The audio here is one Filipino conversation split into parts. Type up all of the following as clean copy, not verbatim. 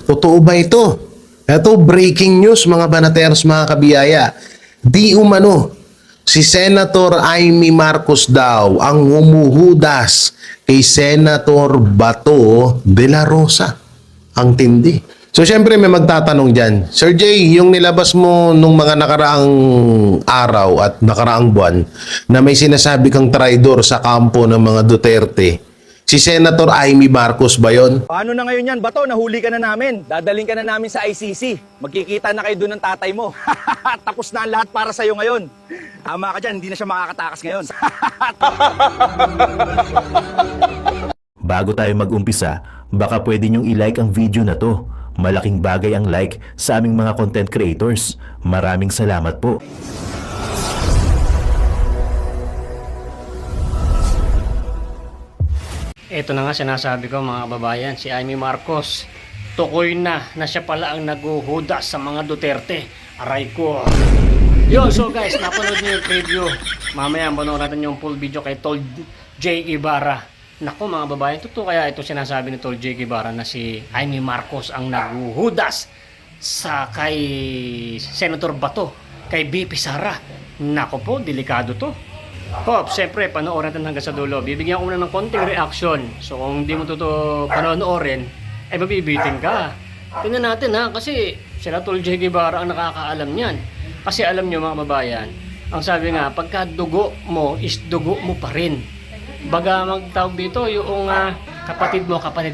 Totoo ba ito? Ito, breaking news mga banateros, mga kabiyaya. Di umano, si Senator Amy Marcos daw ang humuhudas kay Senator Bato de la Rosa. Ang tindi. So, syempre may magtatanong dyan, Sir Jay, yung nilabas mo nung mga nakaraang araw at nakaraang buwan na may sinasabi kang traidor sa kampo ng mga Duterte, si Senator Amy Marcos ba yun? Paano na ngayon yan, Bato? Nahuli ka na namin. Dadaling ka na namin sa ICC. Magkikita na kayo doon ng tatay mo. Tapos na ang lahat para sa'yo ngayon. Tama ka dyan, hindi na siya makakatakas ngayon. Bago tayo mag-umpisa, baka pwede nyong i-like ang video na to. Malaking bagay ang like sa aming mga content creators. Maraming salamat po. Ito na nga sinasabi ko mga kababayan, si Amy Marcos, tukoy na siya pala ang naguhudas sa mga Duterte. Aray ko. Yo, so guys, napanood niyo yung preview. Mamaya manood natin yung full video kay Tol J. Ibarra. Naku mga babayan, totoo kaya ito sinasabi ni Tol J. Ibarra na si Amy Marcos ang naguhudas sa kay Senator Bato, kay BP Sara. Naku po, delikado to. Pop, siyempre, panoorin natin hanggang sa dulo. Bibigyan ko muna ng konting reaction. So, kung hindi mo ito panoorin, ay mabibitin ka. Tingnan natin ha, kasi sila Tol J. Ibarra ang nakakaalam niyan. Kasi alam nyo mga babayan, ang sabi nga, pagka dugo mo, is dugo mo pa rin. Baga magtawag dito, yung kapatid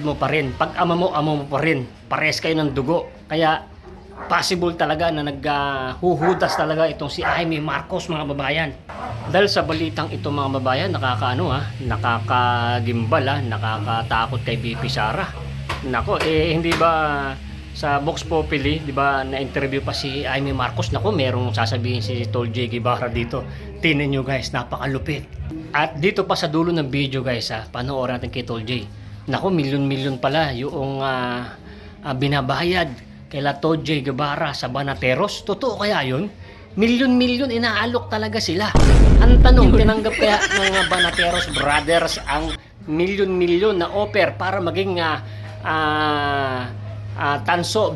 mo pa rin. Pag ama mo pa rin. Pares kayo ng dugo. Kaya, possible talaga na naghuhudas talaga itong si Amy Marcos mga babayan. Dahil sa balitang ito mga babayan, nakakagimbal nakakatakot kay BP Sara. Nako, hindi ba sa Vox Populi, di ba na-interview pa si Amy Marcos? Nako, merong sasabihin si Tol J. Ibarra dito. Tingnan nyo guys, napakalupit. At dito pa sa dulo ng video guys, panoorin natin kay Tol J. Nako, milyon-milyon pala yung binabayad kay Tol J. Ibarra sa Banateros. Totoo kaya yun? Milyon-milyon inaalok talaga sila. Ang tanong, tinanggap kaya ng Banateros Brothers ang milyon-milyon na offer para maging tanso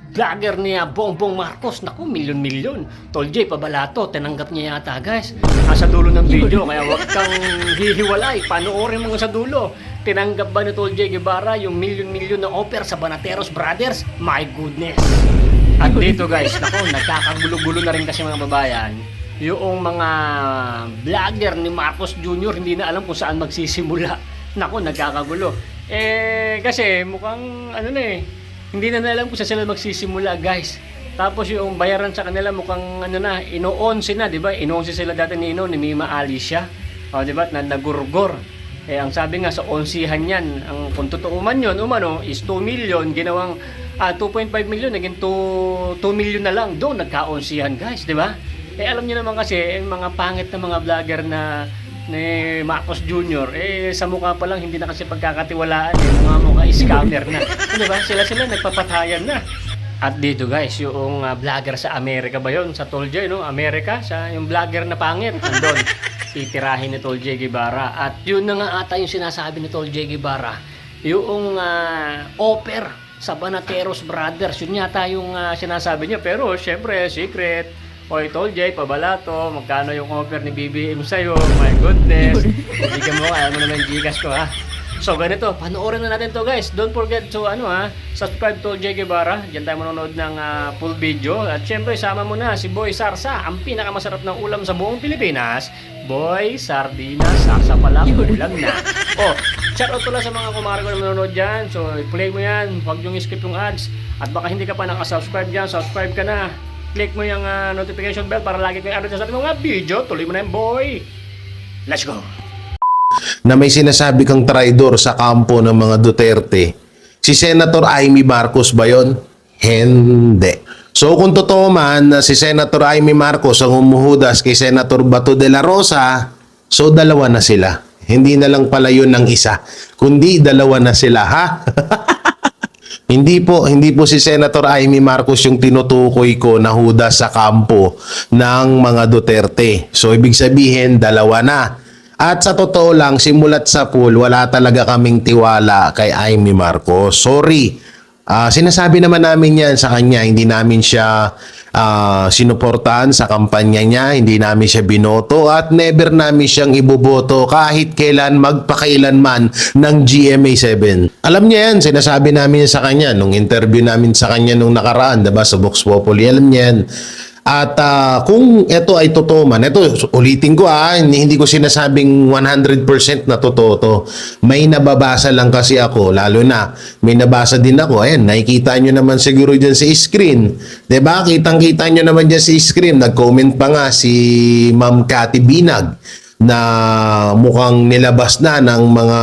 vlogger niya Bongbong Marcos? Naku, milyon-milyon. Tol J, pabalato, tinanggap niya yata guys. Nasa dulo ng video, kaya wag kang hihiwalay. Panoorin mo sa dulo. Tinanggap ba ni Tol J. Ibarra yung milyon-milyon na offer sa Banateros Brothers? My goodness. At dito guys, naku, nagkakagulo-gulo na rin kasi mga babayan. Yung mga vlogger ni Marcos Jr. hindi na alam kung saan magsisimula. Naku, nagkakagulo. Kasi mukhang hindi na alam kung saan sila magsisimula guys. Tapos yung bayaran sa kanila mukhang ino-11 na, di ba? Ino-11 sila dati ni Mima Alicia. O, di ba? Na nagurgor. Ang sabi nga sa 11han yan, ang kung totoo man yun, is 2 million, ginawang 2.5 million, naging 2 million na lang. Doon nagka-11han guys, di ba? Alam niyo naman kasi, yung mga pangit na mga vlogger na ni Marcos Jr., sa mukha pa lang hindi na kasi pagkakatiwalaan, mga mukha scammer na. Di ba? Sila nagpapatayan na. At dito guys, yung vlogger sa Amerika ba yun? Sa Tol J, no? Amerika, yung vlogger na pangit, nandun. Titirahin ni Tol J. Ibarra. At yun na nga ata yung sinasabi ni Tol J. Ibarra. Yung offer sa Banateros Brothers, yun yata yung sinasabi niya. Pero syempre, secret. Hoy Tol J, pabalato, magkano yung offer ni BBM sa'yo? My goodness. Hindi mo, ayaw mo naman Gcash ko ha. So ganito, panoorin na natin to guys. Don't forget to subscribe to J. Ibarra. Diyan tayo manonood ng full video. At syempre, sama mo na si Boy Sarsa, ang pinakamasarap ng ulam sa buong Pilipinas. Boy Sardinas, Sarsa pala, ulam na. Shout out pala sa mga kumare ko na manonood dyan. So play mo yan, huwag yung skip yung ads. At baka hindi ka pa nakasubscribe dyan, subscribe ka na. Click mo yung notification bell para lagi kang update sa ating mga video. Tuloy mo na yan, boy. Let's go. Na may sinasabi kang traidor sa kampo ng mga Duterte, si Senator Amy Marcos ba yun? Hindi. So kung totoo man na si Senator Amy Marcos ang humuhudas kay Senator Bato de la Rosa, so dalawa na sila. Hindi na lang pala yun ng isa, kundi dalawa na sila, ha? Hindi po si Senator Amy Marcos yung tinutukoy ko na hudas sa kampo ng mga Duterte. So ibig sabihin, dalawa na. At sa totoo lang, simulat sa pool, wala talaga kaming tiwala kay Amy Marcos. Sorry. Sinasabi naman namin yan sa kanya, hindi namin siya sinuportahan sa kampanya niya, hindi namin siya binoto at never namin siyang iboboto kahit kailan magpakailanman ng GMA7. Alam niya yan, sinasabi namin sa kanya nung interview namin sa kanya nung nakaraan, diba, sa Vox Populi, alam niya yan. At kung ito ay totoo man, ito ulitin ko hindi ko sinasabing 100% na totoo to. May nababasa lang kasi ako, lalo na may nabasa din ako. Ayan, nakikita nyo naman siguro dyan sa screen. 'Di ba? Kitang-kita nyo naman dyan sa screen. Nag-comment pa nga si Ma'am Cathy Binag na mukhang nilabas na ng mga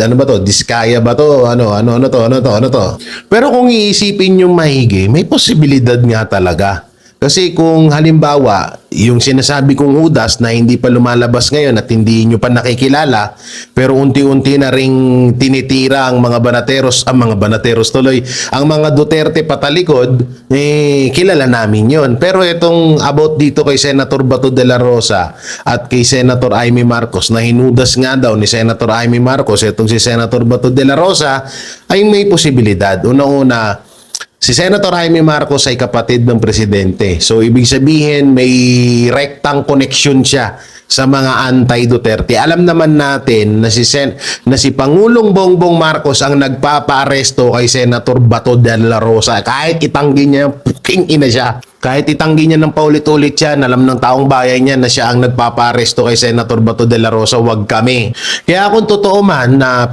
ano ba to, Diskaya ba to, ano to. Pero kung iisipin nyo maigi, may posibilidad nga talaga. Kasi kung halimbawa, yung sinasabi kong Judas na hindi pa lumalabas ngayon at hindi nyo pa nakikilala, pero unti-unti na ring tinitira ang mga banateros tuloy, ang mga Duterte patalikod, kilala namin yon. Pero itong about dito kay Senator Bato de la Rosa at kay Senator Amy Marcos, na hinudas nga daw ni Senator Amy Marcos, itong si Senator Bato de la Rosa, ay may posibilidad. Una-una, si Senator Jaime Marcos ay kapatid ng presidente. So, ibig sabihin, may rectang connection siya sa mga anti-Duterte. Alam naman natin na si Pangulong Bongbong Marcos ang nagpapa-aresto kay Senator Bato de la Rosa. Kahit itanggi niya, puking ina siya. Kahit itanggi niya ng paulit-ulit yan, alam ng taong bayan niya na siya ang nagpapa-aresto kay Senator Bato de la Rosa, wag kami. Kaya kung totoo man na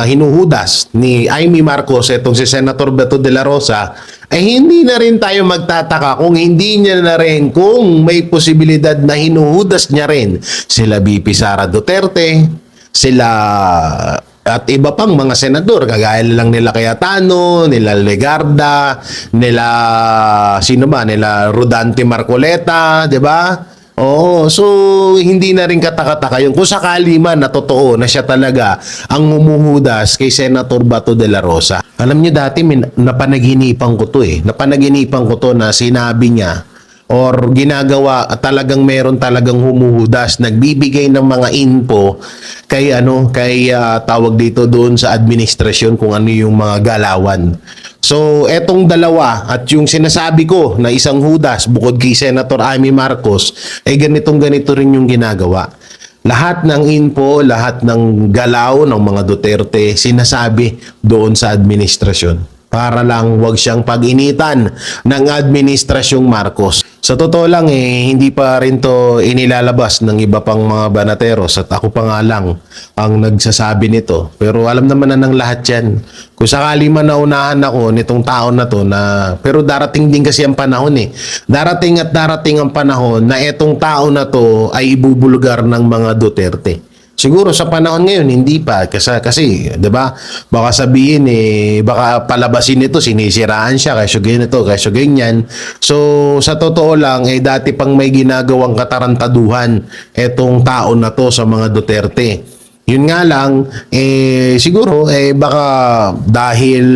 hinuhudas ni Amy Marcos itong si Senator Bato de la Rosa, ay hindi na rin tayo magtataka kung hindi niya na rin, kung may posibilidad na hinuhudas niya rin sila BP Sara Duterte, sila at iba pang mga senador, kagaya lang nila Cayetano, nila Legarda, nila Rodante Marcoleta, 'di ba? Oo, so hindi na rin katakataka yun. Kung sakali man na totoo na siya talaga ang humuhudas kay Senator Bato de la Rosa. Alam niyo dati napanaginipan ko to Napanaginipan ko to na sinabi niya or ginagawa at talagang meron talagang humuhudas, nagbibigay ng mga info kay tawag dito doon sa administrasyon kung ano yung mga galawan. So, etong dalawa at yung sinasabi ko na isang hudas bukod kay Senator Amy Marcos, ganito rin yung ginagawa. Lahat ng info, lahat ng galaw ng mga Duterte sinasabi doon sa administrasyon para lang wag siyang pag-initan ng administrasyong Marcos. Sa totoo lang hindi pa rin to inilalabas ng iba pang mga banateros at ako pa nga lang ang nagsasabi nito. Pero alam naman na ng lahat yan. Kung sakali man naunahan ako nitong taon na to pero darating din kasi ang panahon Darating ang panahon na itong tao na to ay ibubulgar ng mga Duterte. Siguro sa panahon ngayon hindi pa kasi 'di ba? Baka sabihin baka palabasin nito, sinisiraan siya kasi ganito, kasi ganyan. So sa totoo lang dati pang may ginagawang katarantaduhan etong tao na to sa mga Duterte. Yun nga lang siguro baka dahil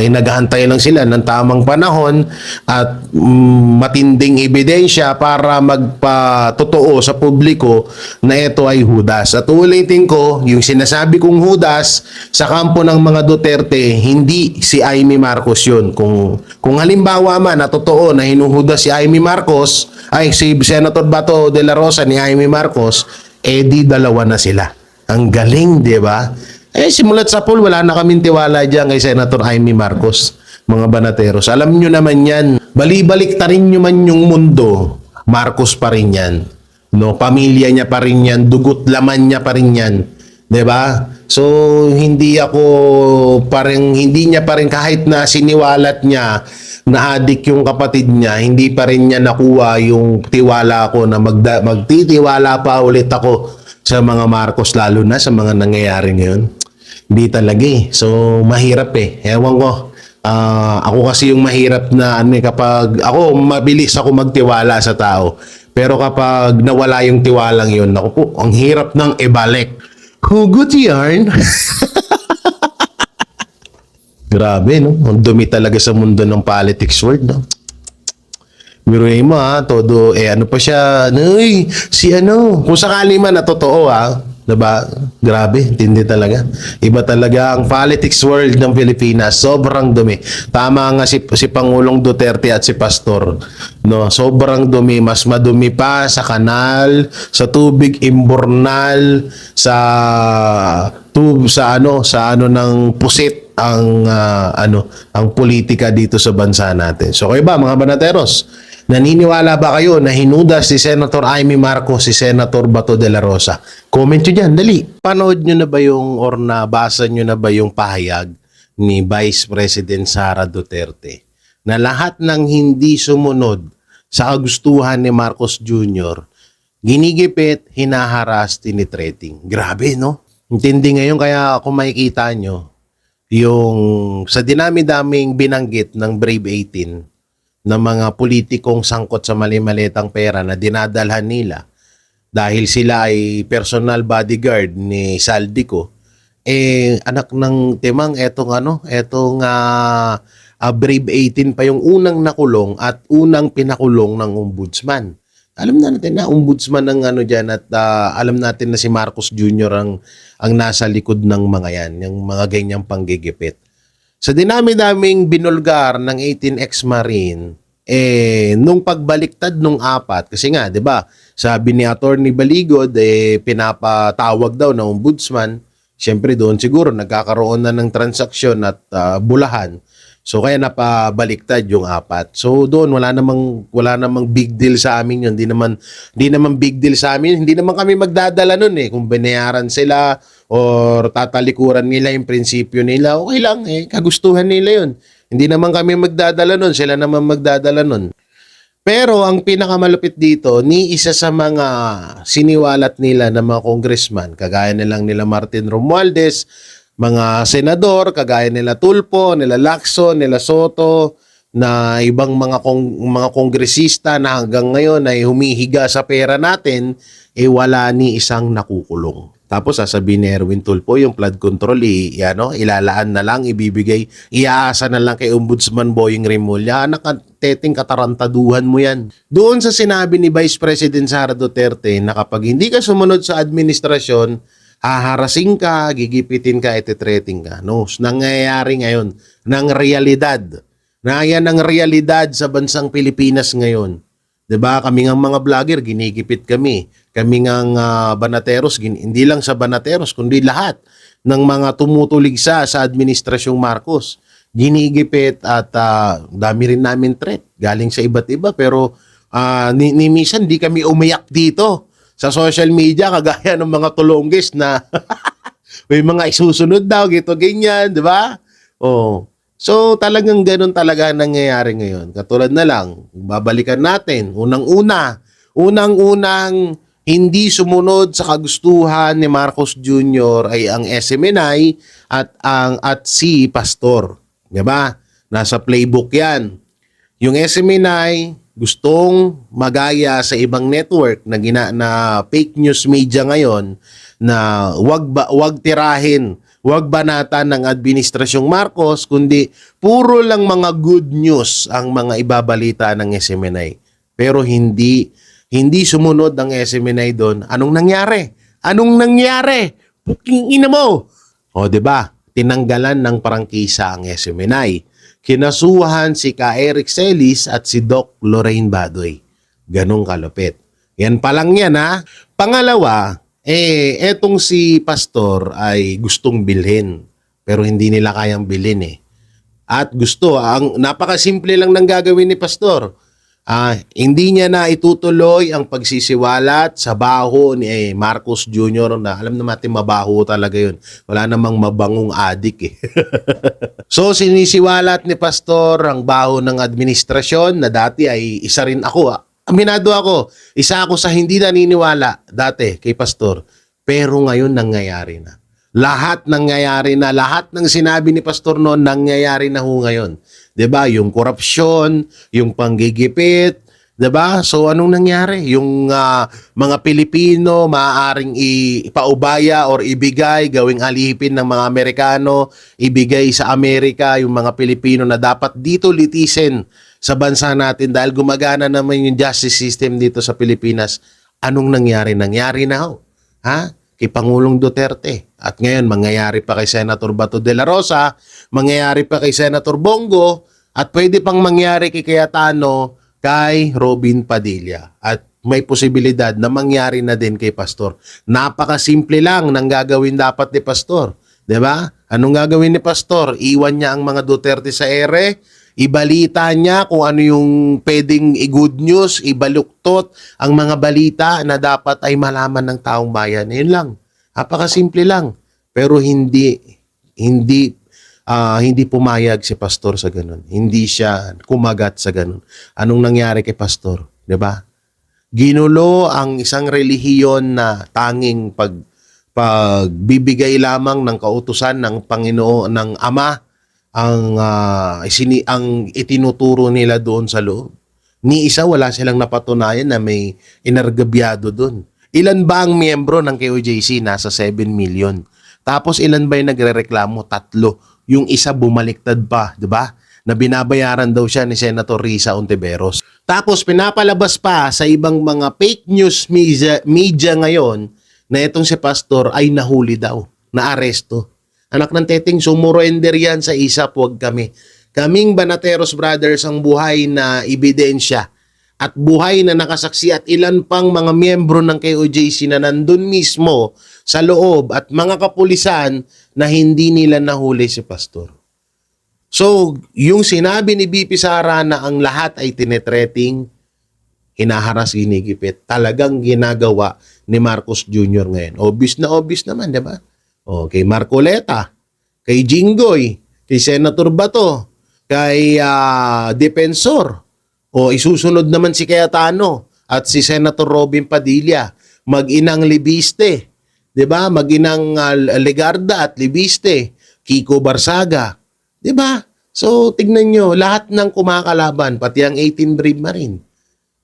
inaghahantay lang sila ng tamang panahon at matinding ebidensya para magpatotoo sa publiko na ito ay hudas. At ulitin ko, yung sinasabi kong hudas sa kampo ng mga Duterte, hindi si Amy Marcos yun. Kung halimbawa man na totoo na hinuhudas si Amy Marcos, si Senator Bato de la Rosa ni Amy Marcos, di dalawa na sila. Ang galing, di ba? Simulat sa pool, wala na kaming tiwala dyan kay Senator Amy Marcos, mga banateros. Alam nyo naman yan, balibalik ta rin nyo man yung mundo, Marcos pa rin yan. No, pamilya niya pa rin yan, dugot laman niya pa rin yan. 'Di ba? So, hindi niya pa rin kahit na siniwalat niya na adik yung kapatid niya, hindi pa rin niya nakuha yung tiwala ko na magtitiwala pa ulit ako sa mga Marcos, lalo na sa mga nangyayari ngayon. Hindi talaga So, mahirap Ewan ko. Ako kasi yung mahirap na kapag ako, mabilis ako magtiwala sa tao. Pero kapag nawala yung tiwalang yun, ako po, ang hirap ng ibalik. Hugot yarn. Grabe, no? Ang dumi talaga sa mundo ng politics world, no? Biruin mo ha, todo, ano pa siya, uy, si ano, kung sakali man na totoo ha, diba? Grabe, tindi talaga. Iba talaga ang politics world ng Pilipinas, sobrang dumi. Tama nga si Pangulong Duterte at si Pastor, no? Sobrang dumi, mas madumi pa sa kanal, sa tubig imbornal, sa ano ng pusit ang ang politika dito sa bansa natin. So kayo ba mga banateros? Naniniwala ba kayo na hinudas si Senator Amy Marcos si Senator Bato de la Rosa? Comment nyo dyan, dali. Panood nyo na ba yung or nabasa nyo na ba yung pahayag ni Vice President Sara Duterte na lahat ng hindi sumunod sa kagustuhan ni Marcos Jr. ginigipit, hinaharas, tinitreating. Grabe, no? Intindi ngayon kaya kung makikita nyo, yung sa dinami-daming binanggit ng Brave 18 na mga politikong sangkot sa mali-malitang pera na dinadalhan nila dahil sila ay personal bodyguard ni Saldico, anak ng timang etong Brave 18 pa yung unang nakulong at unang pinakulong ng ombudsman. Alam na natin na ombudsman ng dyan at alam natin na si Marcos Jr. ang nasa likod ng mga yan, yung mga ganyang panggigipit. Sa dinami-daming binulgar ng 18 ex-marine, nung pagbaliktad nung apat, kasi nga, di ba, sabi ni Attorney Baligod, pinapatawag daw ng ombudsman, syempre doon siguro nagkakaroon na ng transaksyon at bulahan. So kaya napabaliktad yung apat. So doon wala namang big deal sa amin yun. Hindi naman big deal sa amin. Hindi naman kami magdadala nun kung binayaran sila or tatalikuran nila yung prinsipyo nila. Okay lang kagustuhan nila yun. Hindi naman kami magdadala nun. Sila naman magdadala nun. Pero ang pinakamalupit dito, ni isa sa mga siniwalat nila ng mga congressman, kagaya na lang nila Martin Romualdez, mga senador, kagaya nila Tulfo, nila Lacson, nila Soto, na ibang mga kongresista na hanggang ngayon ay humihiga sa pera natin, wala ni isang nakukulong. Tapos sasabihin ni Erwin Tulfo, yung flood control, ilalaan na lang, ibibigay, iaasa na lang kay Ombudsman Boying Remulla. Nakateting katarantaduhan mo yan. Doon sa sinabi ni Vice President Sara Duterte na kapag hindi ka sumunod sa administrasyon, haharasin ka, gigipitin ka, ititreating ka. No, nangyayari ngayon ng realidad. Na yan ang realidad sa bansang Pilipinas ngayon. 'Di ba? Kami ng mga vlogger, ginigipit kami. Kami ng banateros, hindi lang sa banateros, kundi lahat ng mga tumutulig sa administrasyong Marcos. Ginigipit at dami rin namin threat galing sa iba't iba. Pero minsan di kami umiyak dito sa social media kagaya ng mga tulonggis na may mga isusunod daw, gito, ganyan, di ba? Oh. So, talagang ganun talaga nangyayari ngayon. Katulad na lang, babalikan natin, unang-unang hindi sumunod sa kagustuhan ni Marcos Jr. ay ang SMNI at si Pastor. Di ba? Nasa playbook yan. Yung SMNI, gustong magaya sa ibang network na fake news media ngayon na wag tirahin, wag banatan ng administrasyong Marcos, kundi puro lang mga good news ang mga ibabalita ng SMNI. Pero hindi sumunod ang SMNI doon. Anong nangyari? Puking ina mo. O 'di ba? Tinanggalan ng prangkisa ang SMNI. Kinasuhan si Ka Eric Celis at si Doc Lorraine Badoy. Ganong kalupit. Yan pa lang yan ha. Pangalawa, etong si Pastor ay gustong bilhin. Pero hindi nila kayang bilhin At ang napakasimple lang ng gagawin ni Pastor. Hindi niya na itutuloy ang pagsisiwalat sa baho ni Marcos Jr. na alam natin mabaho talaga yun. Wala namang mabangong adik So sinisiwalat ni Pastor ang baho ng administrasyon na dati ay isa rin ako. Aminado ako, isa ako sa hindi naniniwala dati kay Pastor. Pero ngayon nangyayari na. Lahat nangyayari na, lahat ng sinabi ni Pastor noon nangyayari na ho ngayon. 'Di ba? Yung korupsyon, yung panggigipit, 'di ba? So anong nangyari? Yung mga Pilipino maaaring ipaubaya or ibigay, gawing alipin ng mga Amerikano, ibigay sa Amerika yung mga Pilipino na dapat dito litisin sa bansa natin dahil gumagana naman yung justice system dito sa Pilipinas. Anong nangyari? Nangyari na ho. Ha? Kay Pangulong Duterte. At ngayon, mangyayari pa kay Senator Bato de la Rosa, mangyayari pa kay Senator Bongo, at pwede pang mangyari kay Cayetano, kay Robin Padilla. At may posibilidad na mangyari na din kay Pastor. Napakasimple lang ng gagawin dapat ni Pastor. 'Di ba? Anong gagawin ni Pastor? Iwan niya ang mga Duterte sa ere, ibalita niya kung ano yung pwedeng i-good news, ibaluktot ang mga balita na dapat ay malaman ng taong bayan. Yun lang. Napakasimple lang. Pero hindi pumayag si Pastor sa ganun. Hindi siya kumagat sa ganun. Anong nangyari kay Pastor? 'Di ba? Ginulo ang isang relihiyon na tanging pagbibigay lamang ng kautusan ng Panginoon ng Ama ang itinuturo nila doon sa loob. Ni isa wala silang napatunayan na may inargabyado doon. Ilan ba ang miyembro ng KOJC? Nasa 7 million. Tapos ilan ba yung nagrereklamo? 3. Yung isa bumaliktad pa, 'di ba? Na binabayaran daw siya ni Senator Risa Ontiveros. Tapos pinapalabas pa sa ibang mga fake news media ngayon na itong si Pastor ay nahuli daw, naaresto. Anak ng teteng, sumurrender yan sa ISAP, huwag kami. Kaming Banateros Brothers ang buhay na ebidensya at buhay na nakasaksi at ilan pang mga miyembro ng KOJC na nandun mismo sa loob at mga kapulisan na hindi nila nahuli si Pastor. So, yung sinabi ni BP Sara na ang lahat ay tinetreting, hinaharas, ginigipit, talagang ginagawa ni Marcos Jr. ngayon. Obvious naman, di ba? O, kay Marcoleta, kay Jinggoy, kay Senator Bato, kay Defensor, o isusunod naman si Cayetano at si Senator Robin Padilla, mag-inang Libiste, di ba? Mag-inang Legarda at Libiste, Kiko Barsaga, di ba? So, tignan nyo, lahat ng kumakalaban, pati ang 18 Brave Marine.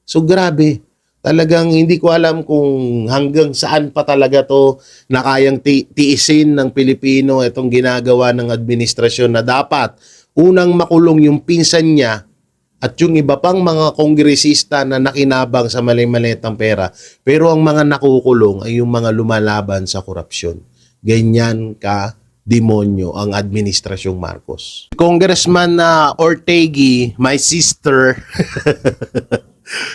So, grabe. Talagang hindi ko alam kung hanggang saan pa talaga to na kayang tiisin ng Pilipino itong ginagawa ng administrasyon na dapat unang makulong yung pinsan niya at yung iba pang mga kongresista na nakinabang sa mali-malitang pera. Pero ang mga nakukulong ay yung mga lumalaban sa korupsyon. Ganyan ka demonyo ang administrasyong Marcos. Congressman Ortegi, my sister,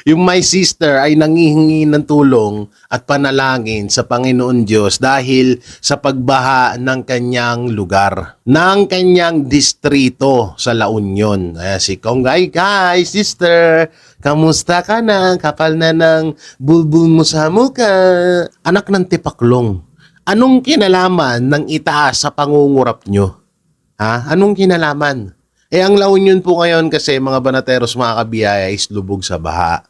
yung my sister ay nangihingi ng tulong at panalangin sa Panginoon Diyos dahil sa pagbaha ng kanyang lugar, ng kanyang distrito sa La Union. Si Kongay, hi sister, kamusta ka na? Kapal na ng bulbul mo sa mukha. Anak ng tipaklong. Anong kinalaman ng itaas sa pangungurap nyo? Ha? Anong kinalaman? Ang La Union po ngayon kasi mga Banateros, mga kabiyaya, is lubog sa baha.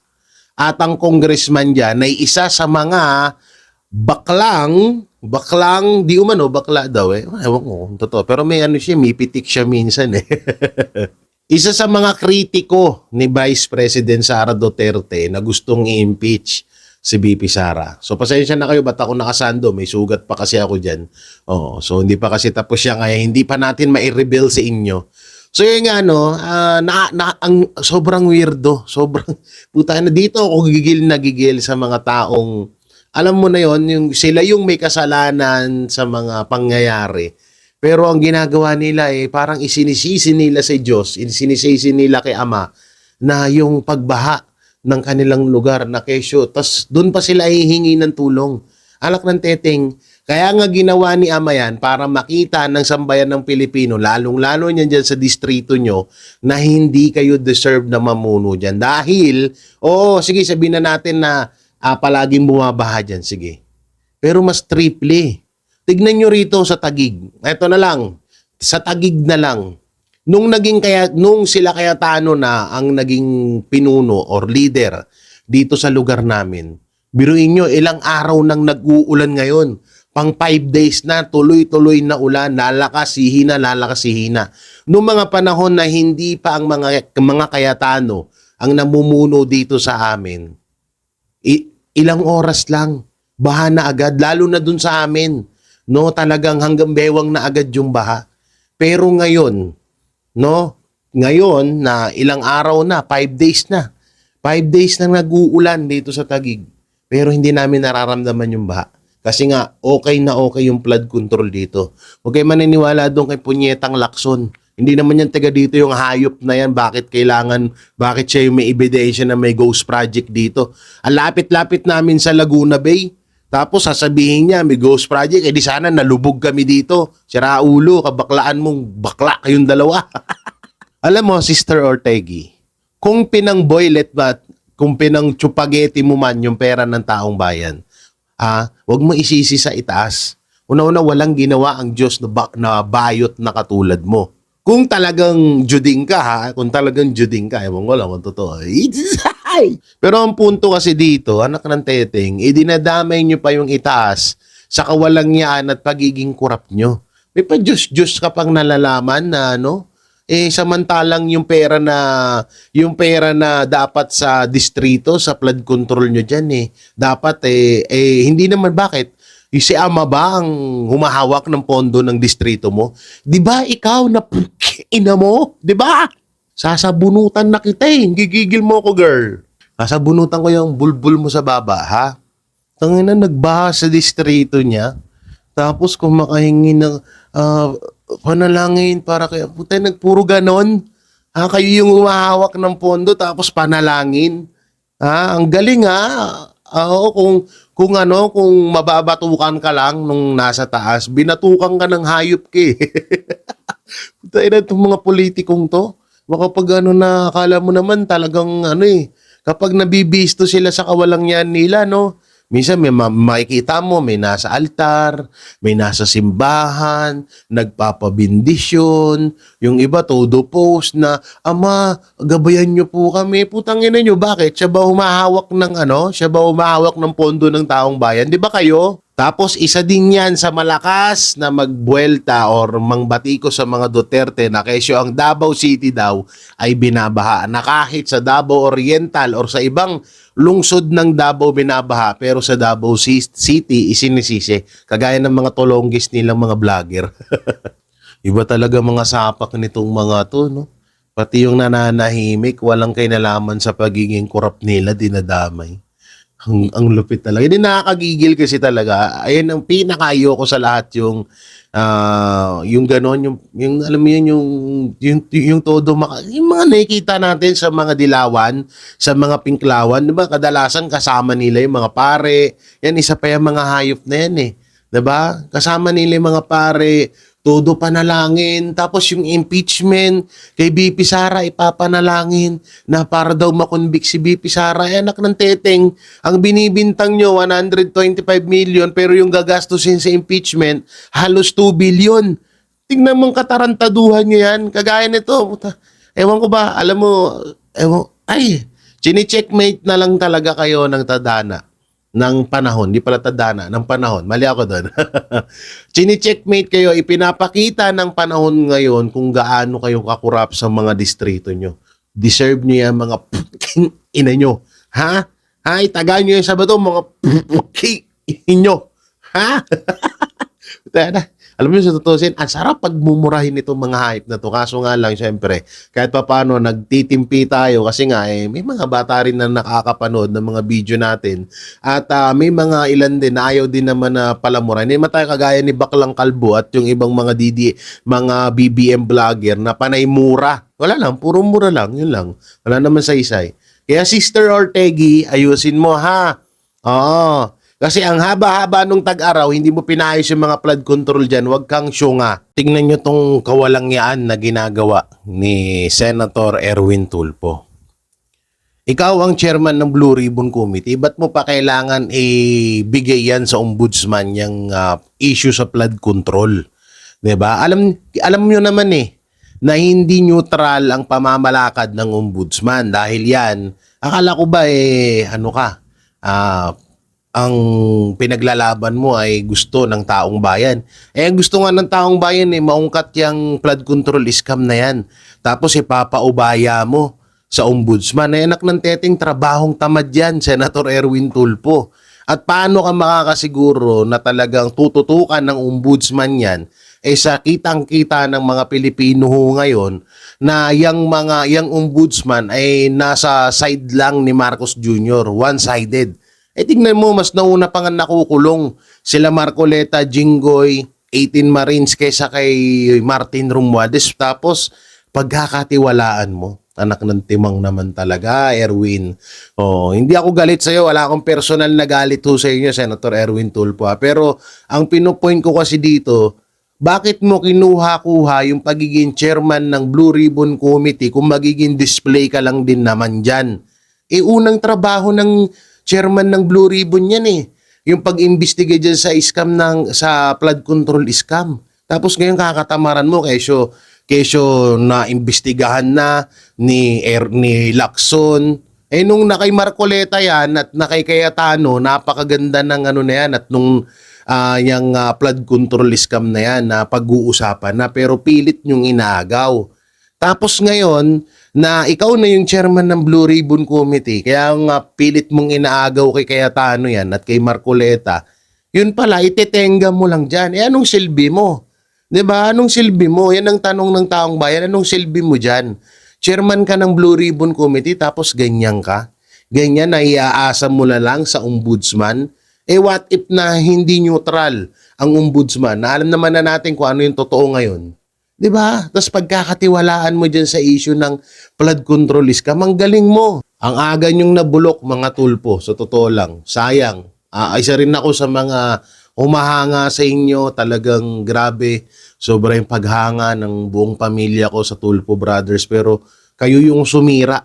At ang congressman dyan ay isa sa mga baklang, di umano, bakla daw eh. Ewan ko, totoo. Pero may may pitik siya minsan eh. Isa sa mga kritiko ni Vice President Sara Duterte na gustong i-impeach si BP Sara. So, pasensya na kayo, ba't ako nakasando? May sugat pa kasi ako dyan. So, hindi pa kasi tapos siya, kaya hindi pa natin ma-reveal sa inyo. So, yun nga, ang sobrang weirdo. Puta na dito ako gigil sa mga taong, alam mo na yon, sila yung may kasalanan sa mga pangyayari. Pero ang ginagawa nila parang isinisisi nila sa Diyos, isinisisi nila kay Ama, na yung pagbaha ng kanilang lugar na kesyo. Tapos doon pa sila hihingi ng tulong. Alak ng teteng. Kaya nga ginawa ni Ama yan para makita ng sambayan ng Pilipino, lalong-lalo niyan dyan sa distrito nyo, na hindi kayo deserve na mamuno dyan. Dahil, sige, sabihin na natin na palaging bumabaha dyan. Sige. Pero mas triple. Tignan nyo rito sa Taguig. Ito na lang. Sa Taguig na lang. Nung sila Cayetano na ang naging pinuno or leader dito sa lugar namin, biruin nyo, ilang araw nang nag-uulan ngayon. Pang 5 days na, tuloy-tuloy na ulan, lalakas, hihina. Noong mga panahon na hindi pa ang mga Cayetano ang namumuno dito sa amin, ilang oras lang, baha na agad, lalo na dun sa amin. Talagang hanggang bewang na agad yung baha. Pero ngayon, ngayon na ilang araw na, 5 days na. 5 days na nag-uulan dito sa Taguig. Pero hindi namin nararamdaman yung baha. Kasi nga, okay na okay yung flood control dito. Huwag kayo maniniwala doon kay Punyetang Lacson. Hindi naman yan taga dito yung hayop na yan. Bakit siya yung may ebidensya na may ghost project dito? Ang lapit-lapit namin sa Laguna Bay. Tapos sasabihin niya, may ghost project. Eh di sana nalubog kami dito. Sira ulo, kabaklaan mong bakla kayong dalawa. Alam mo, Sister Ortegi, kung pinang-boylet ba, kung pinang-chupageti mo man yung pera ng taong bayan, wag mo isisi sa itaas. Una-una, walang ginawa ang Diyos na bayot na katulad mo. Kung talagang juding ka, ewan ko lang kung totoo. Pero ang punto kasi dito, anak ng teteng, dinadamay nyo pa yung itaas sa kawalangyaan at pagiging kurap nyo. May pa Diyos ka pang nalalaman na samantalang yung pera na dapat sa distrito, sa flood control nyo dyan dapat hindi naman bakit? Si ama ba ang humahawak ng pondo ng distrito mo? Di ba ikaw na ina mo? Di ba? Sasabunutan na kita Gigigil mo ako, girl. Sasabunutan ko yung bulbul mo sa baba, ha? Tangina, nagbaha sa distrito niya. Tapos kumakahingi ng panalangin para kayo. Puta, nagpuro ganon. Kayo yung humahawak ng pondo tapos panalangin. Ang galing Oo, kung mababatukan ka lang nung nasa taas, binatukan ka ng hayop ka Puta ina itong mga politikong to. Makapag na akala mo naman talagang kapag nabibisto sila sa kawalangyaan nila, minsan may makikita mo, may nasa altar, may nasa simbahan, nagpapabindisyon, yung iba todo post na, Ama, gabayan nyo po kami. Putang ina nyo, bakit? Siya ba humahawak ng pondo ng taong bayan? Di ba kayo? Tapos isa din yan sa malakas na magbuelta or mangbatiko sa mga Duterte na kesyo ang Davao City daw ay binabaha. Na kahit sa Davao Oriental or sa ibang lungsod ng Davao binabaha pero sa Davao City isinisisi. Kagaya ng mga tolonggis nilang mga vlogger. Iba talaga mga sapak nitong mga to, Pati yung nananahimik, walang kinalaman sa pagiging korap nila, dinadamay. Ang lupit talaga. Hindi nakakagigil kasi talaga. Ayun ang pinakayo ko sa lahat yung ganon, yung alam mo yun, yung todo, yung mga nakikita natin sa mga dilawan, sa mga pinklawan, diba? Kadalasan kasama nila yung mga pare. Yan, isa pa yung mga hayop na yan diba? Kasama nila yung mga pare, todo panalangin. Tapos yung impeachment kay BP Sara ipapanalangin na para daw makonvict si BP Sara. Anak ng teteng, ang binibintang nyo 125 million pero yung gagastusin sa impeachment halos 2 billion. Tingnan mong katarantaduhan nyo yan. Kagaya nito. Ewan ko ba, alam mo, chine-checkmate na lang talaga kayo ng tadhana. Ng panahon, di pala tadhana, ng panahon. Mali ako doon. Chine-checkmate kayo, ipinapakita ng panahon ngayon kung gaano kayo kakurap sa mga distrito nyo. Deserve nyo yan, mga ina nyo. Ha? Itagaan nyo yung sabato, mga inyo. Ha? Alam mo sa tutusin, ang sarap pagmumurahin itong mga hype na to. Kaso nga lang, syempre, kahit pa paano, nagtitimpi tayo kasi nga, may mga bata rin na nakakapanood ng mga video natin. At may mga ilan din na ayaw din naman na palamura. Hindi naman tayo kagaya ni Baklang Kalbo at yung ibang mga mga BBM vlogger na panay mura. Wala lang, puro mura lang, yun lang. Wala naman saysay. Kaya Sister Ortegi, ayusin mo ha. Oo. Kasi ang haba-haba nung tag-araw, hindi mo pinayos yung mga flood control dyan, huwag kang syunga. Tingnan nyo tong kawalangyaan na ginagawa ni Senator Erwin Tulfo. Ikaw ang chairman ng Blue Ribbon Committee, ba't mo pa kailangan ibigay yan sa ombudsman yung issue sa flood control? Diba? Alam nyo naman na hindi neutral ang pamamalakad ng ombudsman dahil yan, akala ko ba ang pinaglalaban mo ay gusto ng taong bayan. Ang gusto nga ng taong bayan maungkat yung flood control scam na yan. Tapos ipapaubaya mo sa ombudsman. Anak ng teteng, trabahong tamad yan, Senator Erwin Tulfo. At paano ka makakasiguro na talagang tututukan ng ombudsman yan sa kitang-kita ng mga Pilipino ho ngayon na yang ombudsman ay nasa side lang ni Marcos Jr., one-sided. Tingnan mo, mas nauna pa nga nakukulong sila Marcoleta, Jinggoy, 18 Marines kaysa kay Martin Romualdez. Tapos pagkakatiwalaan mo, anak ng timang naman talaga, Erwin. Hindi ako galit sa'yo. Wala akong personal na galit ho sa inyo, Senator Erwin Tulfo. Pero ang pinupoint ko kasi dito, bakit mo kinuha-kuha yung pagiging chairman ng Blue Ribbon Committee kung magiging display ka lang din naman dyan? Unang trabaho ng chairman ng Blue Ribbon yan yung pag-imbestiga dyan sa scam sa flood control scam. Tapos ngayon kakatamaran mo kesyo na imbestigahan na ni Lacson. Nung nakay Marcoleta yan at nakay Cayetano, napakaganda ng na yan at nung yung flood control scam na yan na pag-uusapan na pero pilit yung inaagaw. Tapos ngayon na ikaw na yung chairman ng Blue Ribbon Committee, kaya nga pilit mong inaagaw kay Cayetano yan at kay Marcoleta, yun pala, itetenga mo lang dyan. Anong silbi mo? 'Di ba? Anong silbi mo? Yan ang tanong ng taong bayan. Anong silbi mo diyan? Chairman ka ng Blue Ribbon Committee tapos ganyan ka? Ganyan na iaasa mo na lang sa ombudsman? What if na hindi neutral ang ombudsman? Na alam naman na natin kung ano yung totoo ngayon. 'Di ba? Tapos pagkakatiwalaan mo diyan sa issue ng flood control scam, ang galing mo. Ang aga niyong nabulok mga Tulfo, sa totoo lang. Sayang. Isa rin ako sa mga humahanga sa inyo, talagang grabe. Sobra yung paghanga ng buong pamilya ko sa Tulfo Brothers. Pero kayo yung sumira.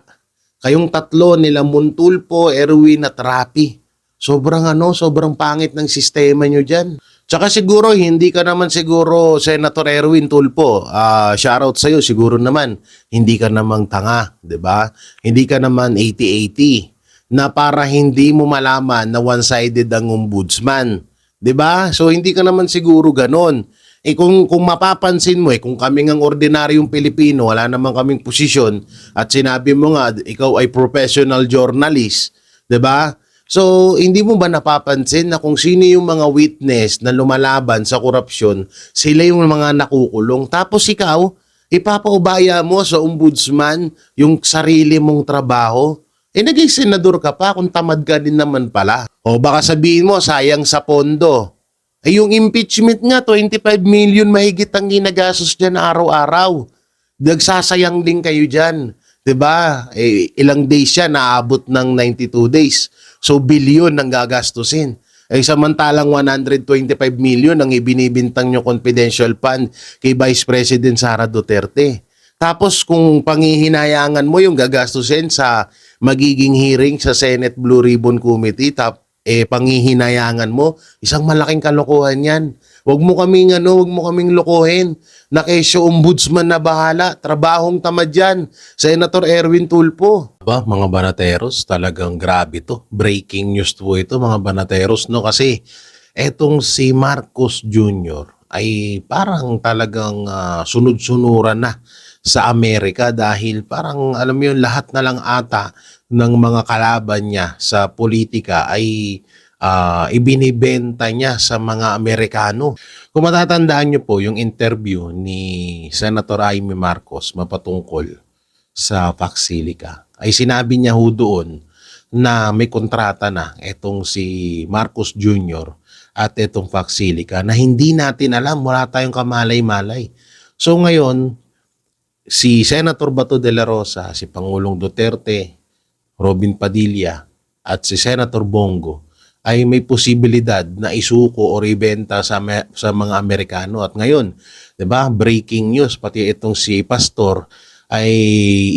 Kayong tatlo nila Tulfo, Erwin at Rapi. Sobrang pangit ng sistema nyo dyan. Tsaka siguro, hindi ka naman siguro Senator Erwin Tulfo. Shoutout sa'yo, siguro naman. Hindi ka namang tanga, 'di ba? Hindi ka naman 80-80 na para hindi mo malaman na one-sided ang ombudsman. 'Di ba? So hindi ka naman siguro ganon. Kung mapapansin mo kung kaming ang ordinaryong Pilipino, wala naman kaming posisyon at sinabi mo nga ikaw ay professional journalist, 'di ba? So hindi mo ba napapansin na kung sino yung mga witness na lumalaban sa korupsyon, sila yung mga nakukulong. Tapos ikaw, ipapaubaya mo sa ombudsman yung sarili mong trabaho. Naging senador ka pa kung tamad ka din naman pala. O baka sabihin mo, sayang sa pondo. Yung impeachment nga, 25 million mahigit ang ginagastos dyan araw-araw. Nagsasayang din kayo dyan. 'Di ba? Ilang days siya, naabot ng 92 days. So, bilyon ang gagastusin. Samantalang 125 million ang ibinibintang nyo confidential fund kay Vice President Sara Duterte. Tapos kung panghihinayangan mo yung gagastusin sa magiging hearing sa Senate Blue Ribbon Committee, panghihinayangan mo, isang malaking kalokohan yan. Huwag mo kaming lokohin. Na kesyo ombudsman na bahala, trabahong tamad yan. Senator Erwin Tulfo. Mga banateros, talagang grabe to. Breaking news po ito mga banateros, no? Kasi etong si Marcos Jr. ay parang talagang sunod-sunuran na sa Amerika dahil parang alam mo yun, lahat na lang ata ng mga kalaban niya sa politika ay ibinibenta niya sa mga Amerikano. Kung matatandaan niyo po yung interview ni Senator Amy Marcos mapatungkol sa Paxilica, ay sinabi niya ho doon na may kontrata na etong si Marcos Jr. at etong Paxilica na hindi natin alam, wala tayong kamalay-malay. So ngayon, si Senator Bato de la Rosa, si Pangulong Duterte, Robin Padilla at si Senator Bongo ay may posibilidad na isuko o ibenta sa mga Amerikano. At ngayon, 'di ba, breaking news, pati itong si Pastor ay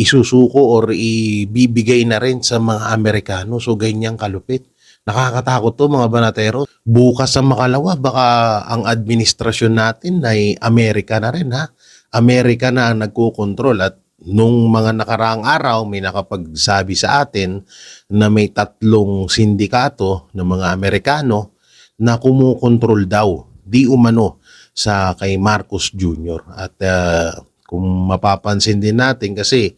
isusuko or ibibigay na rin sa mga Amerikano. So ganyang kalupit. Nakakatakot to mga banatero. Bukas sa makalawa, baka ang administrasyon natin ay Amerika na rin, ha? Amerika na ang nagkukontrol. At nung mga nakaraang araw, may nakapagsabi sa atin na may 3 sindikato ng mga Amerikano na kumukontrol daw, di umano, sa kay Marcos Jr. At kung mapapansin din natin kasi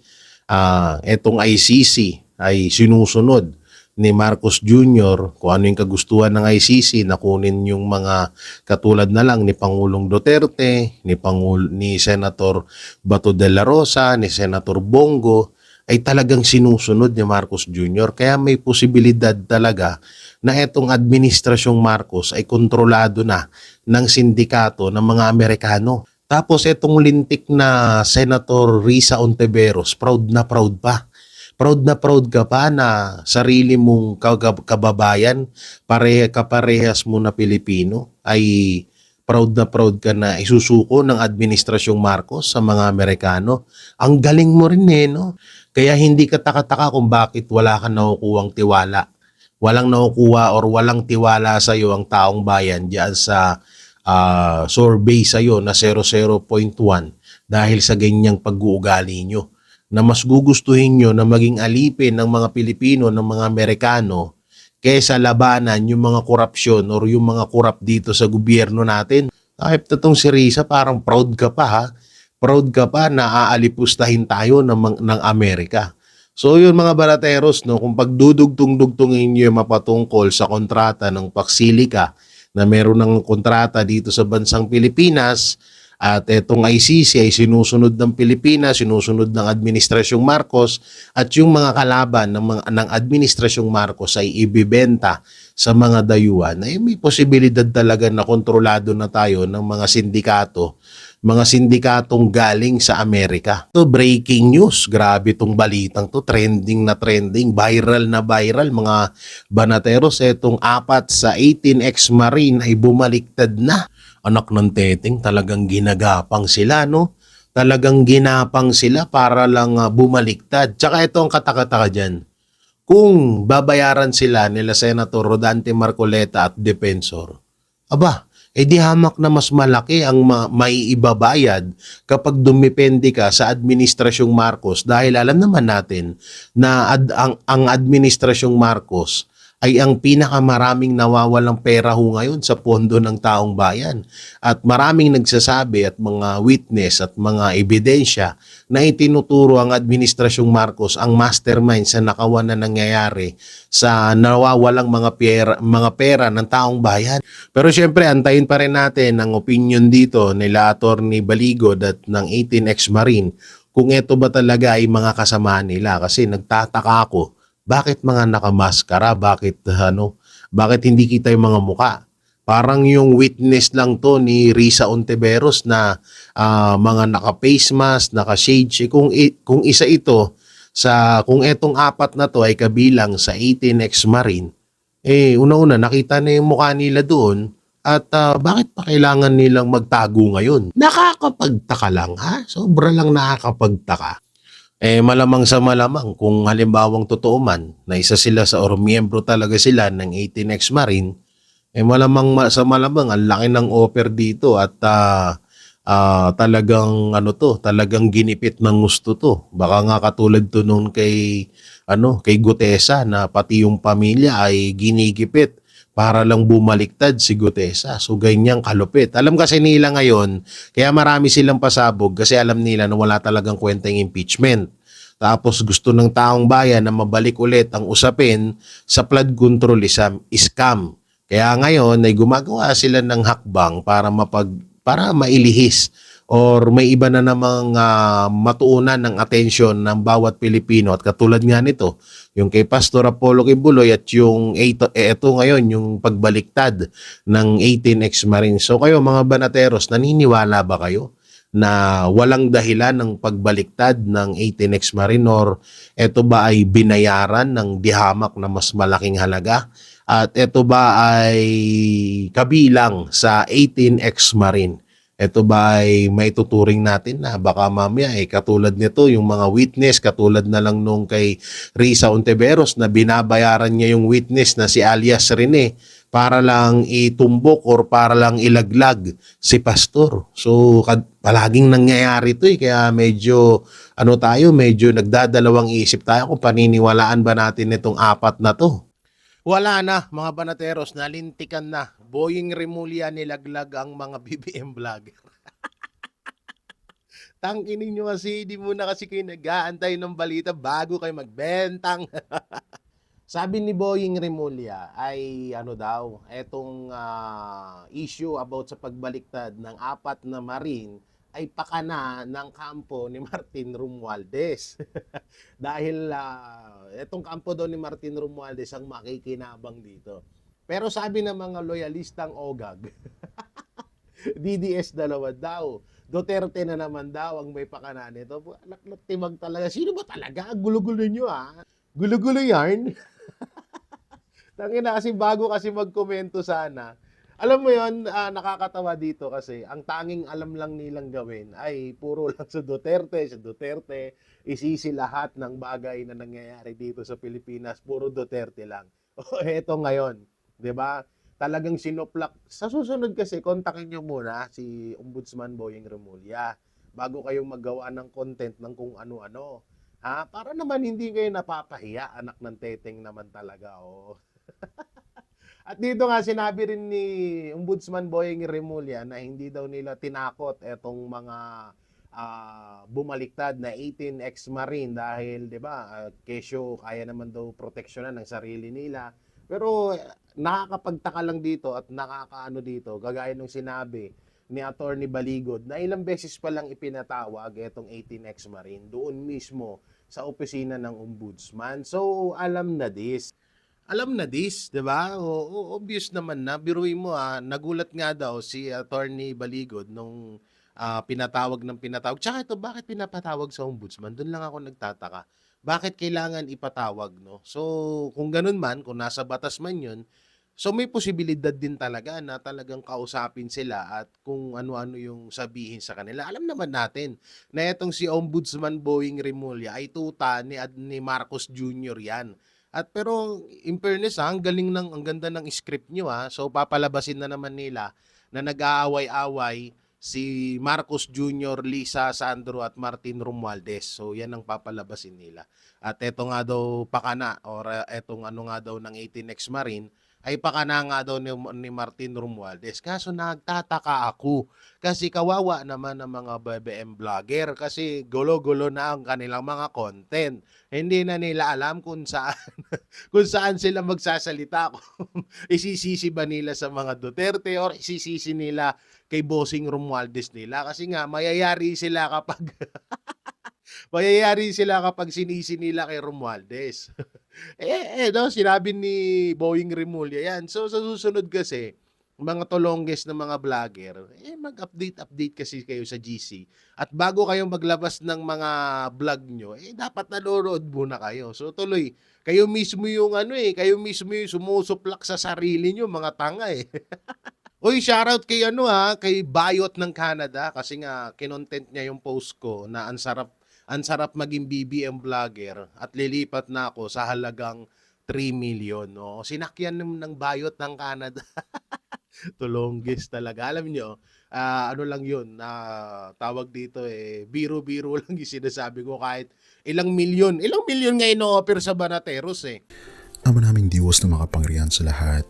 etong ICC ay sinusunod ni Marcos Jr. kung ano yung kagustuhan ng ICC na kunin yung mga katulad na lang ni Pangulong Duterte, ni Senator Bato de la Rosa, ni Senator Bongo, ay talagang sinusunod ni Marcos Jr. Kaya may posibilidad talaga na itong administrasyong Marcos ay kontrolado na ng sindikato ng mga Amerikano. Tapos itong lintik na Senator Risa Ontiveros, proud na proud pa. Proud na proud ka pa na sarili mong kababayan, kaparehas mo na Pilipino, ay proud na proud ka na isusuko ng administrasyong Marcos sa mga Amerikano. Ang galing mo rin no? Kaya hindi ka taka-taka kung bakit wala ka nakukuhang tiwala. Walang nakukuha or walang tiwala sa iyo ang taong bayan diyan sa survey sa iyo na 00.1 dahil sa ganyang pag-uugali nyo. Na mas gugustuhin nyo na maging alipin ng mga Pilipino, ng mga Amerikano, kaysa labanan yung mga korupsyon or yung mga korap dito sa gobyerno natin. Kahit itong si Risa, parang proud ka pa ha. Proud ka pa na aalipustahin tayo ng Amerika. So yun mga balateros, no, kung pagdudugtong-dugtungin nyo yung mapatungkol sa kontrata ng Paxilica na meron ng kontrata dito sa bansang Pilipinas, at itong ICC ay sinusunod ng Pilipinas, sinusunod ng Administrasyong Marcos, at yung mga kalaban ng Administrasyong Marcos ay ibibenta sa mga dayuhan, ay may posibilidad talaga na kontrolado na tayo ng mga sindikatong galing sa Amerika. To breaking news, grabe tong balitang to, trending na trending, viral na viral mga banateros. Etong 4 sa 18 ex-marine ay bumaliktad na. Anak ng teteng, talagang ginagapang sila, no? Talagang ginapang sila para lang bumaliktad. Tsaka ito ang katakataka dyan. Kung babayaran sila nila Senator Rodante Marcoleta at Defensor, aba, di hamak na mas malaki ang may ibabayad kapag dumipende ka sa Administrasyong Marcos dahil alam naman natin na ang Administrasyong Marcos ay ang pinakamaraming nawawalang pera ho ngayon sa pondo ng taong bayan. At maraming nagsasabi at mga witness at mga ebidensya na itinuturo ang Administrasyong Marcos ang mastermind sa nakawan na nangyayari sa nawawalang mga pera ng taong bayan. Pero syempre, antayin pa rin natin ang opinion dito nila Attorney Baligod at ng 18 ex-marine kung ito ba talaga ay mga kasama nila. Kasi nagtataka ako, bakit mga nakamaskara? Bakit hindi kita yung mga muka? Parang yung witness lang to ni Risa Ontiveros na mga naka-face mask, naka-shades. Kung isa ito, kung etong 4 na to ay kabilang sa 18 ex-marine, una-una nakita na yung mukha nila doon at bakit pa kailangan nilang magtago ngayon? Nakakapagtaka lang ha? Sobra lang nakakapagtaka. Malamang sa malamang kung halimbawang totoo man na isa sila or miyembro talaga sila ng 18 ex-marine, malamang sa malamang ang laki ng offer dito at talagang ginipit ng gusto to. Baka nga katulad to noon kay Gutesa na pati yung pamilya ay ginigipit para lang bumaliktad si Gutesa. So ganyang kalupit. Alam kasi nila ngayon, kaya marami silang pasabog kasi alam nila na wala talagang kwentang impeachment. Tapos gusto ng taong bayan na mabalik ulit ang usapin sa flood control scam. Kaya ngayon ay gumagawa sila ng hakbang para mailihis or may iba na namang matuunan ng atensyon ng bawat Pilipino. At katulad nga nito, yung kay Pastor Apollo Kibuloy at yung ito ngayon, yung pagbaliktad ng 18 ex-marines. So kayo mga banateros, naniniwala ba kayo na walang dahilan ng pagbaliktad ng 18 ex-marine or ito ba ay binayaran ng dihamak na mas malaking halaga? At ito ba ay kabilang sa 18 ex-marine? Ito ba ay maituturing natin na baka mamaya katulad nito yung mga witness, katulad na lang nung kay Risa Ontiveros na binabayaran niya yung witness na si alias Rene para lang itumbok or para lang ilaglag si pastor. So palaging nangyayari ito kaya medyo medyo nagdadalawang isip tayo kung paniniwalaan ba natin itong 4 na to. Wala na mga banateros, nalintikan na. Boying Remulla nilaglag ang mga BBM vlogger. Tanginin nyo kasi, di muna kasi kayo nag-aantay ng balita bago kayo magbentang. Sabi ni Boying Remulla ay ano daw, etong issue about sa pagbaliktad ng 4 na Marine ay pakana ng kampo ni Martin Romualdez. Dahil etong kampo daw ni Martin Romualdez ang makikinabang dito. Pero sabi ng mga loyalistang OGAG, DDS dalawa daw. Duterte na naman daw ang may pakana nito. Timag talaga. Sino ba talaga? Gulo-gulo nyo Gulo-gulo yarn. Tangina kasi bago kasi magkomento sana. Alam mo yon, nakakatawa dito kasi ang tanging alam lang nilang gawin ay puro lang sa Duterte, isisi lahat ng bagay na nangyayari dito sa Pilipinas, puro Duterte lang. O eto ngayon, 'di ba? Talagang sinuplak. Sa susunod kasi kontakin niyo muna si Ombudsman Boying Remulla bago kayong maggawa ng content ng kung ano-ano. Ha? Para naman hindi kayo napapahiya, anak ng teteng naman talaga, oh. At dito nga sinabi rin ni Ombudsman Boying Remulla na hindi daw nila tinakot etong mga bumaliktad na 18 ex-marine dahil 'di ba, kesyo kaya naman daw proteksyonan ng sarili nila. Pero nakakapagtaka lang dito at nakakaano dito, kagaya nung sinabi ni Attorney Baligod na ilang beses pa lang ipinatawag etong 18 ex-marine doon mismo sa opisina ng Ombudsman. So alam na this, 'di ba? Obvious naman na. Biruin mo nagulat nga daw si Attorney Baligod nung pinatawag. Tsaka ito, bakit pinapatawag sa Ombudsman? Doon lang ako nagtataka. Bakit kailangan ipatawag, no? So, kung ganun man, kung nasa batas man 'yun, so may posibilidad din talaga na talagang kausapin sila at kung ano-ano yung sabihin sa kanila. Alam naman natin na itong si Ombudsman Boying Remulla ay tuta ni Marcos Jr. yan. At pero in fairness ang ganda ng script nyo So papalabasin na naman nila na nag-aaway-away si Marcos Jr., Lisa Sandro at Martin Romualdez. So yan ang papalabasin nila. At eto nga daw pakana or etong ano nga daw ng 18 ex-marine ay pakana nga daw ni Martin Romualdez. Kaso nagtataka ako kasi kawawa naman ng mga BBM vlogger kasi gulo-gulo na ang kanilang mga content. Hindi na nila alam kung saan kung saan sila magsasalita. Isisisi ba nila sa mga Duterte or isisisi nila kay Bossing Romualdez nila? Kasi nga mayayari sila kapag sinisi nila kay Romualdez. Sinabi ni Boying Remulla yan. So sa susunod kasi, mga tolongges na mga vlogger, mag-update kasi kayo sa GC. At bago kayong maglabas ng mga vlog nyo, dapat nanonood muna kayo. So tuloy, kayo mismo yung sumusuplak sa sarili nyo, mga tanga Uy, shoutout kay kay Bayot ng Canada kasi nga kinontent niya yung post ko na ang sarap maging BBM vlogger at lilipat na ako sa halagang 3 million. No? Sinakyan ng Bayot ng Canada. Tulonggis talaga. Alam nyo, ano lang yun, tawag dito biro-biro lang yung sinasabi ko kahit ilang milyon nga ino-offer sa Banateros Ama naming Diyos na makapangyarihan sa lahat,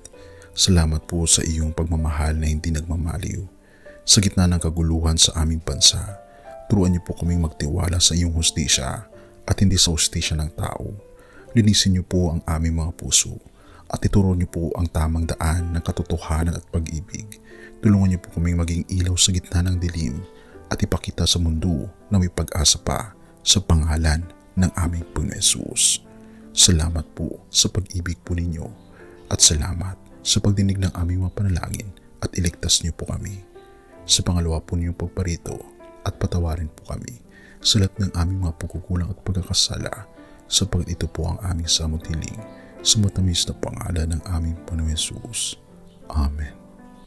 salamat po sa iyong pagmamahal na hindi nagmamaliw. Sa gitna ng kaguluhan sa aming bansa, turuan niyo po kaming magtiwala sa iyong hustisya at hindi sa hustisya ng tao. Linisin niyo po ang aming mga puso at ituro niyo po ang tamang daan ng katotohanan at pag-ibig. Tulungan niyo po kaming maging ilaw sa gitna ng dilim at ipakita sa mundo na may pag-asa pa sa pangalan ng aming Panginoon Hesus. Salamat po sa pag-ibig po ninyo at salamat sa pagdinig ng aming mga panalangin at iligtas niyo po kami. Sa pangalawa po niyong pagparito at patawarin po kami sa lahat ng aming mga pagkukulang at pagkakasala sapagkat ito po ang aming samutiling sa matamis na pangalan ng aming Panginoon Hesus. Amen.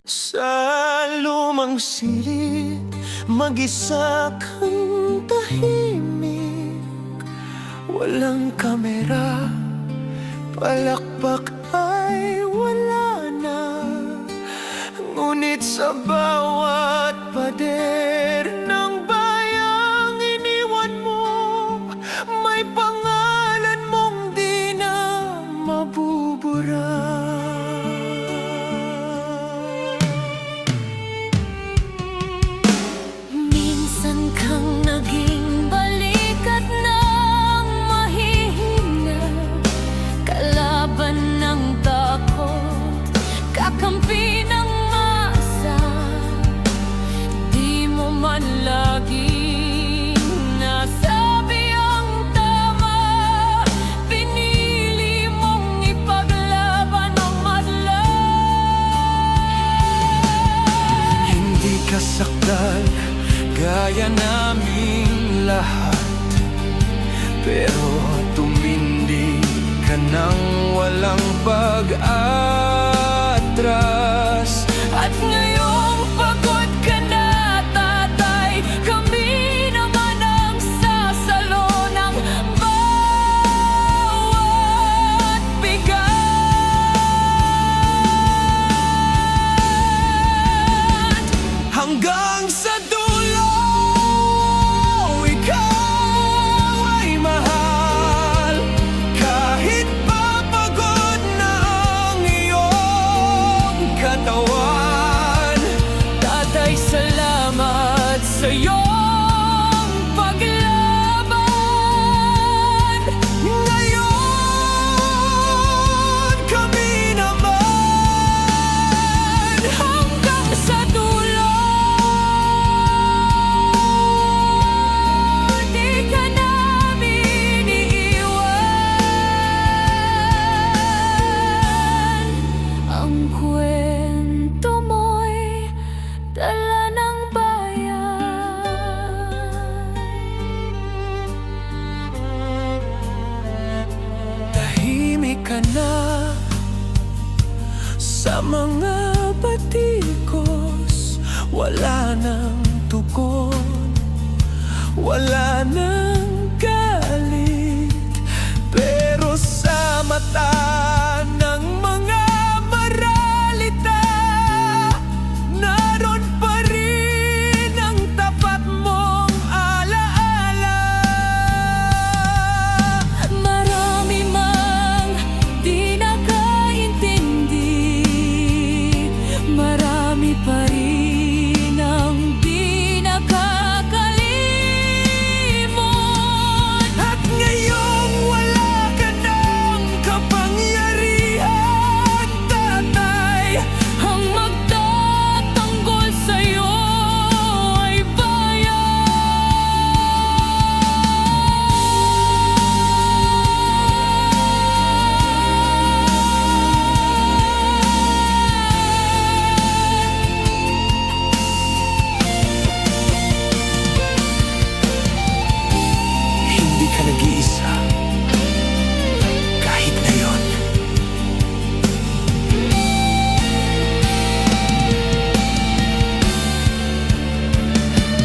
Sa lumang silid, mag-isa kang tahimik. Walang kamera, palakpak ay wala na. Ngunit sa bawat pader ng bayang iniwan mo, may pangalan mong di na mabubura. Minsan kang naging balikat ng mahihina, kalab kasaktan gaya naming lahat. Pero tumindi ka nang walang pag-atras. At ngayong pagod ka na, tatay, kami naman ang sasalo ng bawat bigat. Hanggang sa dulo, ikaw ay mahal. Kahit papagod na ang iyong katawan. Tatay, salamat sa iyong paglaban. Ngayon, kami naman hanggang sa dulo. Di ka namin iiwan. Ang kwento mo'y dala ng bayan. Tahimik ka na sa mga batikos. Wala nang tugon, wala nang galit. Pero sa mata ng mga maralita, naroon pa rin ang tapat mong alaala. Marami mang di nakaintindi, marami pa rin ang di nakakalimot. At ngayong wala ka ng kapangyarihan, tatay, ang magtatanggol sa'yo ay hindi ka nag-iisa kahit ngayon.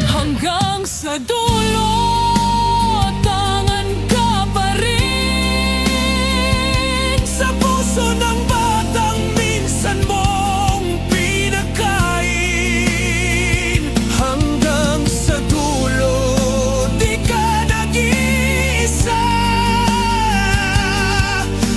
Hanggang sa dulo, tangan ka pa rin sa puso ng batang minsan mong pinakain. Hanggang sa dulo, di ka nag-iisa.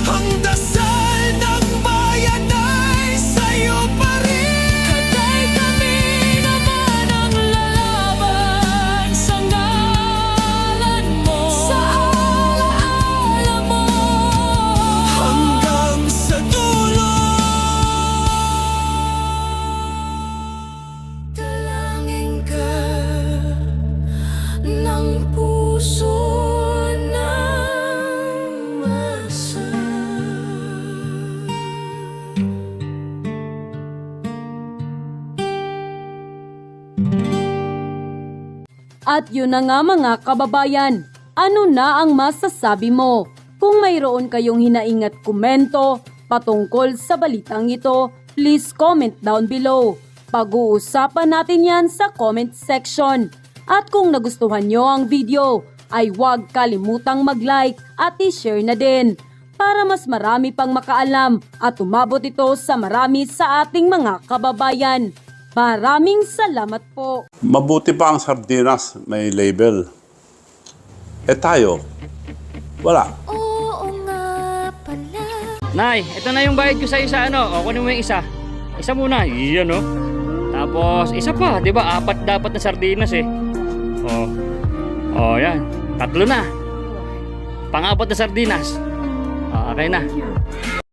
Ang dasal ng bayan ay sa'yo pa rin. Katay, kami naman ang lalaban sa ngalan mo, sa alaala mo. Hanggang sa dulo, dalangin ka ng puso ng masa. At yun na nga mga kababayan, ano na ang masasabi mo? Kung mayroon kayong hinaing at komento patungkol sa balitang ito, please comment down below. Pag-uusapan natin yan sa comment section. At kung nagustuhan nyo ang video, ay huwag kalimutang mag-like at i-share na din para mas marami pang makaalam at umabot ito sa marami sa ating mga kababayan. Maraming salamat po. Mabuti pa ang sardinas, may label. Eh tayo, wala. Oo nga pala. Nay, ito na yung bayad ko sa isa, ano? O, kunin mo yung isa. Isa muna, iyan, no? Tapos, isa pa, di ba? 4 dapat na sardinas, eh. O, yan. 3 na. Pang-4 na sardinas. O, okay na.